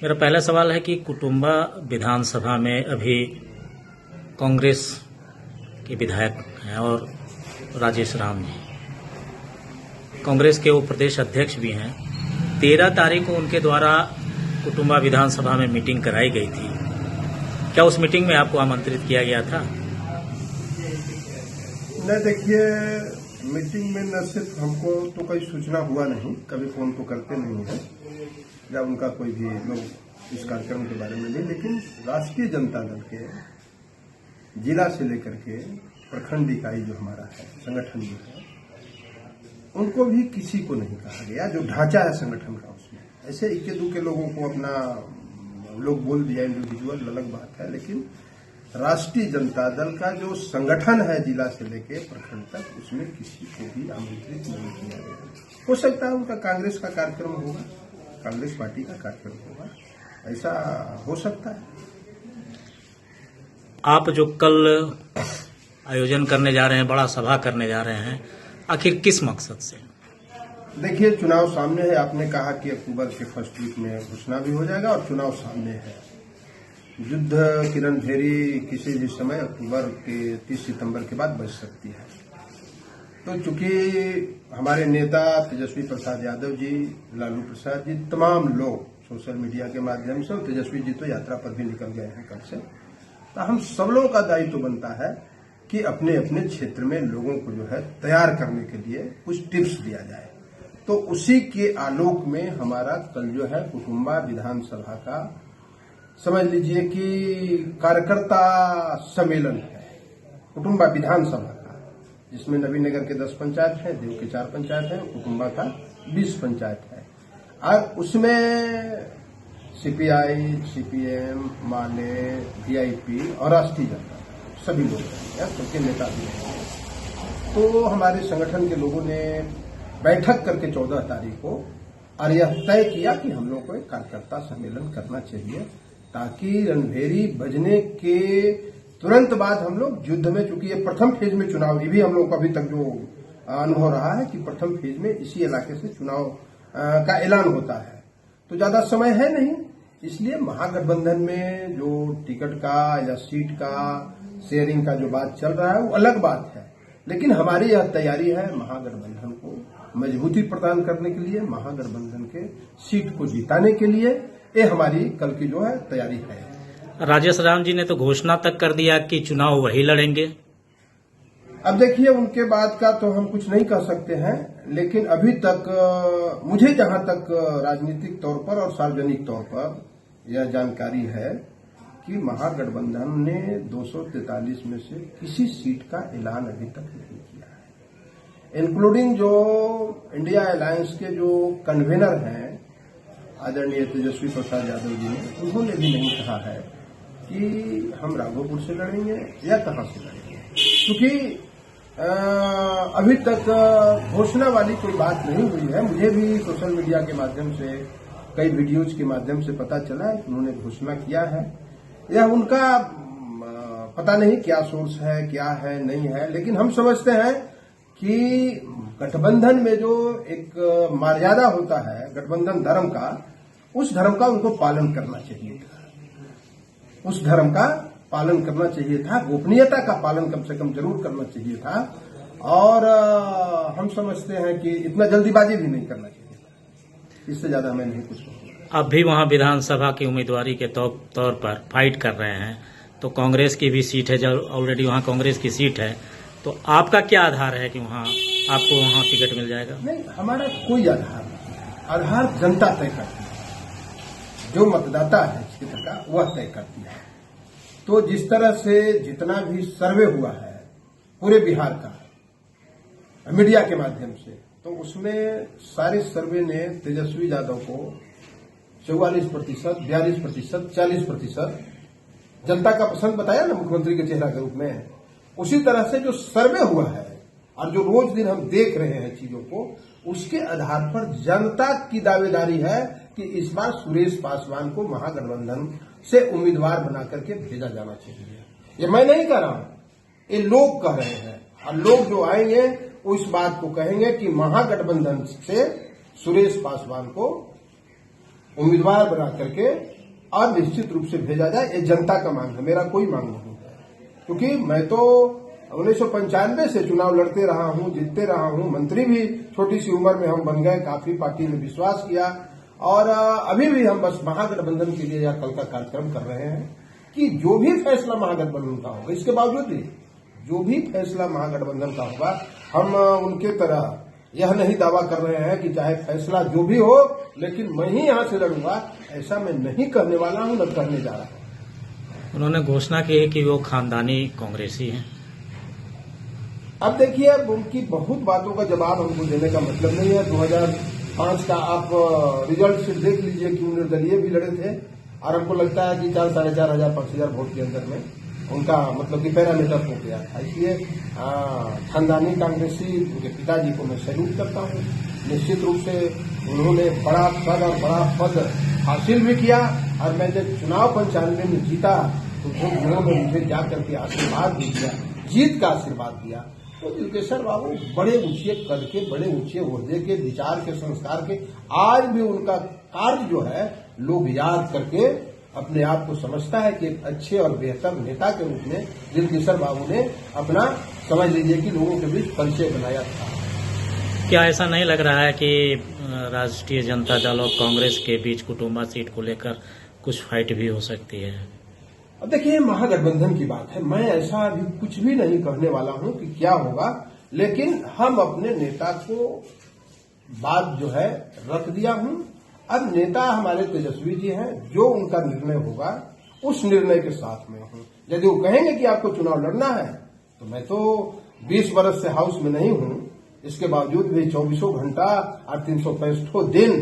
मेरा पहला सवाल है कि कुटुंबा विधानसभा में अभी कांग्रेस के विधायक हैं और राजेश राम जी कांग्रेस के वो प्रदेश अध्यक्ष भी हैं। 13 तारीख को उनके द्वारा कुटुंबा विधानसभा में मीटिंग कराई गई थी। क्या उस मीटिंग में आपको आमंत्रित किया गया था? नहीं, देखिए, मीटिंग में न सिर्फ हमको तो कोई सूचना हुआ नहीं, कभी फोन तो करते नहीं है या उनका कोई भी लोग इस कार्यक्रम के बारे में नहीं, लेकिन राष्ट्रीय जनता दल के जिला से लेकर के प्रखंड इकाई जो हमारा है, संगठन जो है, उनको भी किसी को नहीं कहा गया। जो ढांचा है संगठन का, उसमें ऐसे इक्के दुक्के लोगों को अपना लोग बोल दिया इंडिविजुअल, अलग बात है, लेकिन राष्ट्रीय जनता दल का जो संगठन है जिला से लेके प्रखंड तक, उसमें किसी को भी आमंत्रित नहीं किया गया। हो सकता है उनका कांग्रेस का कार्यक्रम होगा, कांग्रेस पार्टी का कार्यक्रम होगा, ऐसा हो सकता है। आप जो कल आयोजन करने जा रहे हैं, बड़ा सभा करने जा रहे हैं, आखिर किस मकसद से? देखिए, चुनाव सामने है। आपने कहा कि अक्टूबर के फर्स्ट वीक में घोषणा भी हो जाएगा और चुनाव सामने है। युद्ध की रणभेरी किसी भी समय अक्टूबर के 30 सितंबर के बाद बच सकती है। तो चूंकि हमारे नेता तेजस्वी प्रसाद यादव जी, लालू प्रसाद जी, तमाम लोग सोशल मीडिया के माध्यम से, और तेजस्वी जी तो यात्रा पर भी निकल गए हैं कल से, तो हम सब लोगों का दायित्व बनता है कि अपने अपने क्षेत्र में लोगों को जो है तैयार करने के लिए कुछ टिप्स दिया जाए। तो उसी के आलोक में हमारा कल जो है कुटुंबा विधानसभा का, समझ लीजिए कि कार्यकर्ता सम्मेलन है कुटुंबा विधानसभा का, जिसमें नवीनगर के 10 पंचायत हैं, देव के 4 पंचायत हैं, कुटुंबा का 20 पंचायत है। और उसमें सीपीआई, सीपीएम, माले, वीआईपी और राष्ट्रीय जनता सभी लोग हैं, सबके नेता भी हैं। तो हमारे संगठन के लोगों ने बैठक करके 14 तारीख को और यह तय किया कि हम लोग को एक कार्यकर्ता सम्मेलन करना चाहिए, ताकि रणभेरी बजने के तुरंत बाद हम लोग युद्ध में, चूंकि ये प्रथम फेज में चुनाव, ये भी हम लोग को अभी तक जो अनुभव रहा है कि प्रथम फेज में इसी इलाके से चुनाव का ऐलान होता है, तो ज्यादा समय है नहीं। इसलिए महागठबंधन में जो टिकट का या सीट का शेयरिंग का जो बात चल रहा है वो अलग बात है, लेकिन हमारी यह तैयारी है महागठबंधन को मजबूती प्रदान करने के लिए, महागठबंधन के सीट को जिताने के लिए। ये हमारी कल की जो है तैयारी है। राजेश राम जी ने तो घोषणा तक कर दिया कि चुनाव वही लड़ेंगे। अब देखिए, उनके बाद का तो हम कुछ नहीं कह सकते हैं, लेकिन अभी तक मुझे जहां तक राजनीतिक तौर पर और सार्वजनिक तौर पर यह जानकारी है कि महागठबंधन ने 243 में से किसी सीट का ऐलान अभी तक नहीं किया है, इंक्लूडिंग जो इंडिया अलायंस के जो कन्वेनर हैं आदरणीय तेजस्वी प्रसाद यादव जी ने, उन्होंने भी नहीं कहा है कि हम राघोपुर से लड़ेंगे या कहां से लड़ेंगे, क्योंकि अभी तक घोषणा वाली कोई बात नहीं हुई है। मुझे भी सोशल मीडिया के माध्यम से, कई वीडियोज के माध्यम से पता चला है कि उन्होंने घोषणा किया है। यह उनका पता नहीं क्या सोर्स है, क्या है, नहीं है, लेकिन हम समझते हैं कि गठबंधन में जो एक मर्यादा होता है गठबंधन धर्म का, उस धर्म का उनको पालन करना चाहिए था, उस धर्म का पालन करना चाहिए था, गोपनीयता का पालन कम से कम जरूर करना चाहिए था, और हम समझते हैं कि इतना जल्दीबाजी भी नहीं करना चाहिए था। इससे ज्यादा हमें नहीं कुछ कहूंगा। अब भी वहां विधानसभा की उम्मीदवारी के तौर पर फाइट कर रहे हैं, तो कांग्रेस की भी सीट है, जब ऑलरेडी वहां कांग्रेस की सीट है, तो आपका क्या आधार है कि वहां आपको वहां टिकट मिल जाएगा? नहीं, हमारा कोई आधार नहीं, आधार जनता तय करती है, जो मतदाता है क्षेत्र का वह तय करती है। तो जिस तरह से जितना भी सर्वे हुआ है पूरे बिहार का मीडिया के माध्यम से, तो उसमें सारे सर्वे ने तेजस्वी यादव को 44%, 42%, 40% जनता का पसंद बताया ना मुख्यमंत्री के चेहरा के रूप में। उसी तरह से जो सर्वे हुआ है और जो रोज दिन हम देख रहे हैं चीजों को, उसके आधार पर जनता की दावेदारी है कि इस बार सुरेश पासवान को महागठबंधन से उम्मीदवार बना करके भेजा जाना चाहिए। ये मैं नहीं कह रहा हूं, ये लोग कह रहे हैं, और लोग जो आएंगे वो इस बात को कहेंगे कि महागठबंधन से सुरेश पासवान को उम्मीदवार बना करके और निश्चित रूप से भेजा जाए। ये जनता का मांग है, मेरा कोई मांग नहीं है। क्योंकि मैं तो 1995 से चुनाव लड़ते रहा हूं, जीतते रहा हूं, मंत्री भी छोटी सी उम्र में हम बन गए, काफी पार्टी ने विश्वास किया और अभी भी हम बस महागठबंधन के लिए या कल का कार्यक्रम कर रहे हैं कि जो भी फैसला महागठबंधन का होगा, इसके बावजूद भी जो भी फैसला महागठबंधन का होगा, हम उनके तरह यह नहीं दावा कर रहे हैं कि चाहे फैसला जो भी हो लेकिन मैं ही यहां से लड़ूंगा, ऐसा मैं नहीं करने वाला हूं, न करने जा रहा हूं। उन्होंने घोषणा की है कि वो खानदानी कांग्रेसी हैं। अब देखिए, अब उनकी बहुत बातों का जवाब हमको देने का मतलब नहीं है। 2005 का आप रिजल्ट से देख लीजिए कि निर्दलीय भी लड़े थे और हमको लगता है कि 4,500-5,000 वोट के अंदर में उनका मतलब कि पैरामीटर हो गया था। इसलिए खानदानी कांग्रेसी उनके पिताजी को मैं सैल्यूट करता हूं। निश्चित रूप से उन्होंने बड़ा पद और बड़ा पद हासिल भी किया और मैं जब चुनाव 95 में जीता तो उन्होंने मुझे जाकर के आशीर्वाद भी दिया, जीत का आशीर्वाद दिया। तो दिलकेश्वर बाबू बड़े ऊंचे कद के, बड़े ऊंचे ओहदे के, विचार के, संस्कार के, आज भी उनका कार्य जो है लोग याद करके अपने आप को समझता है कि एक अच्छे और बेहतर नेता के रूप में दिलकेश्वर बाबू ने अपना, समझ लीजिए कि लोगों के बीच परिचय बनाया था। क्या ऐसा नहीं लग रहा है कि राष्ट्रीय जनता दल और कांग्रेस के बीच कुटुंबा सीट को लेकर कुछ फाइट भी हो सकती है? अब देखिए, महागठबंधन की बात है, मैं ऐसा अभी कुछ भी नहीं कहने वाला हूं कि क्या होगा, लेकिन हम अपने नेता को बात जो है रख दिया हूं। अब नेता हमारे तेजस्वी जी हैं, जो उनका निर्णय होगा उस निर्णय के साथ में हूं। यदि वो कहेंगे कि आपको चुनाव लड़ना है तो मैं तो 20 वर्ष से हाउस में नहीं हूं, इसके बावजूद भी 24 घंटा और 365 दिन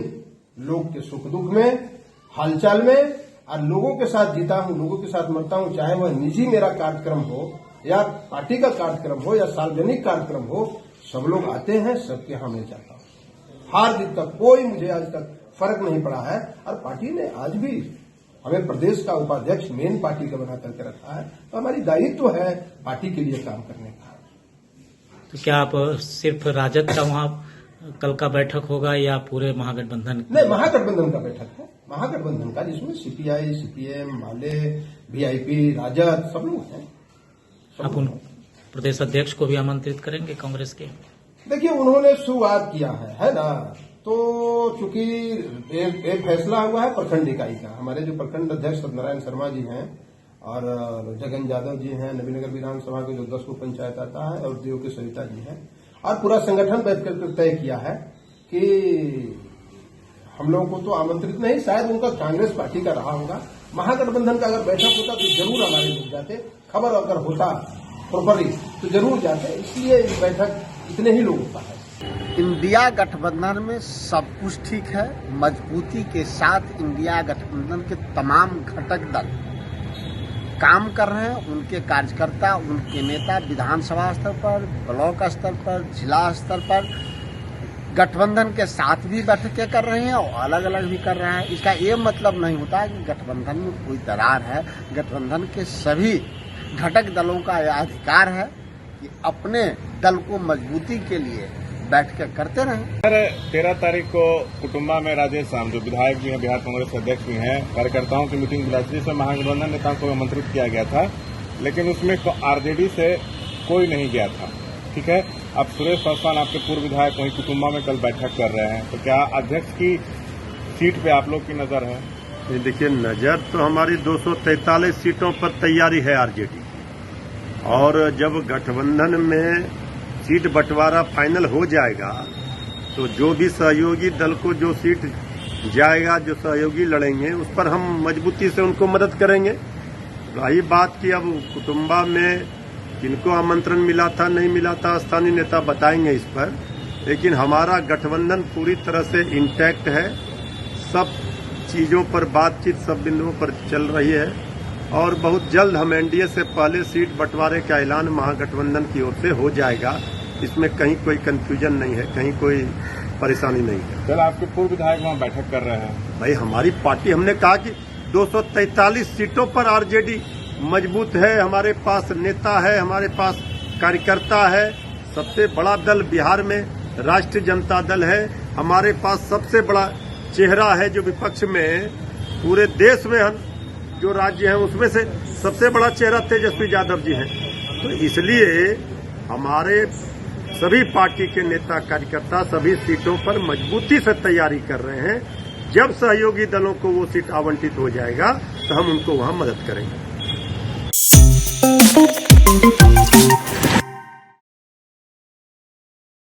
लोग के सुख दुख में, हालचाल में और लोगों के साथ जीता हूं, लोगों के साथ मरता हूं। चाहे वह निजी मेरा कार्यक्रम हो या पार्टी का कार्यक्रम हो या सार्वजनिक कार्यक्रम हो, सब लोग आते हैं, सबके यहां मैं जाता हूं। हार जीत का कोई मुझे आज तक फर्क नहीं पड़ा है और पार्टी ने आज भी हमें प्रदेश का उपाध्यक्ष मेन पार्टी का बना करके रखा है, तो हमारी दायित्व है पार्टी के लिए काम करने का। तो क्या आप सिर्फ राजद का वहाँ कल का बैठक होगा या पूरे महागठबंधन? नहीं, महागठबंधन का बैठक है, महागठबंधन का, जिसमें सीपीआई, सीपीएम, माले, वीआईपी, राजद सब लोग हैं। आप उन प्रदेश अध्यक्ष को भी आमंत्रित करेंगे कांग्रेस के? देखिए, उन्होंने शुरुआत किया है ना, तो चूंकि एक फैसला हुआ है प्रखंड इकाई का। हमारे जो प्रखंड अध्यक्ष सत्यनारायण शर्मा जी हैं और जगन यादव जी हैं, नवीनगर विधानसभा के जो 10 को पंचायत आता है, और देव के सरिता जी हैं, और पूरा संगठन बैठ कर तय किया है कि हम लोगों को तो आमंत्रित नहीं, शायद उनका कांग्रेस पार्टी का रहा होगा। महागठबंधन का अगर बैठक होता तो जरूर हमारे लोग जाते, खबर अगर होता प्रॉपरली तो जरूर जाते। इसलिए इस बैठक इतने ही लोगों का है। इंडिया गठबंधन में सब कुछ ठीक है। मजबूती के साथ इंडिया गठबंधन के तमाम घटक दल काम कर रहे हैं। उनके कार्यकर्ता, उनके नेता विधानसभा स्तर पर, ब्लॉक स्तर पर, जिला स्तर पर गठबंधन के साथ भी बैठकें कर रहे हैं और अलग अलग भी कर रहे हैं। इसका ये मतलब नहीं होता कि गठबंधन में कोई दरार है। गठबंधन के सभी घटक दलों का यह अधिकार है कि अपने दल को मजबूती के लिए बैठ कर करते रहें। सर, 13 तारीख को कुटुंबा में राजेश राम, जो विधायक भी हैं, बिहार कांग्रेस के अध्यक्ष भी हैं, कार्यकर्ताओं की मीटिंग बुलाई थी, जिसमें महागठबंधन नेताओं को आमंत्रित किया गया था, लेकिन उसमें आरजेडी से कोई नहीं गया था। ठीक है, अब सुरेश पासवान आपके पूर्व विधायक वहीं कुटुंबा में कल बैठक कर रहे हैं, तो क्या अध्यक्ष की सीट पे आप लोग की नजर है? देखिए, नजर तो हमारी 243 सीटों पर तैयारी है आरजेडी, और जब गठबंधन में सीट बंटवारा फाइनल हो जाएगा तो जो भी सहयोगी दल को जो सीट जाएगा, जो सहयोगी लड़ेंगे, उस पर हम मजबूती से उनको मदद करेंगे। रही बात कि अब कुटुंबा में किनको आमंत्रण मिला था, नहीं मिला था, स्थानीय नेता बताएंगे इस पर, लेकिन हमारा गठबंधन पूरी तरह से इंटैक्ट है। सब चीजों पर बातचीत सब बिंदुओं पर चल रही है और बहुत जल्द हम एनडीए से पहले सीट बंटवारे का ऐलान महागठबंधन की ओर से हो जाएगा। इसमें कहीं कोई कंफ्यूजन नहीं है, कहीं कोई परेशानी नहीं है। सर, आपके पूर्व विधायक वहाँ बैठक कर रहे हैं। भाई, हमारी पार्टी, हमने कहा कि 243 सीटों पर आरजेडी मजबूत है, हमारे पास नेता है, हमारे पास कार्यकर्ता है। सबसे बड़ा दल बिहार में राष्ट्रीय जनता दल है, हमारे पास सबसे बड़ा चेहरा है जो विपक्ष में पूरे देश में हम जो राज्य हैं उसमें से सबसे बड़ा चेहरा तेजस्वी यादव जी हैं। तो इसलिए हमारे सभी पार्टी के नेता कार्यकर्ता सभी सीटों पर मजबूती से तैयारी कर रहे हैं। जब सहयोगी दलों को वो सीट आवंटित हो जाएगा तो हम उनको वहां मदद करेंगे।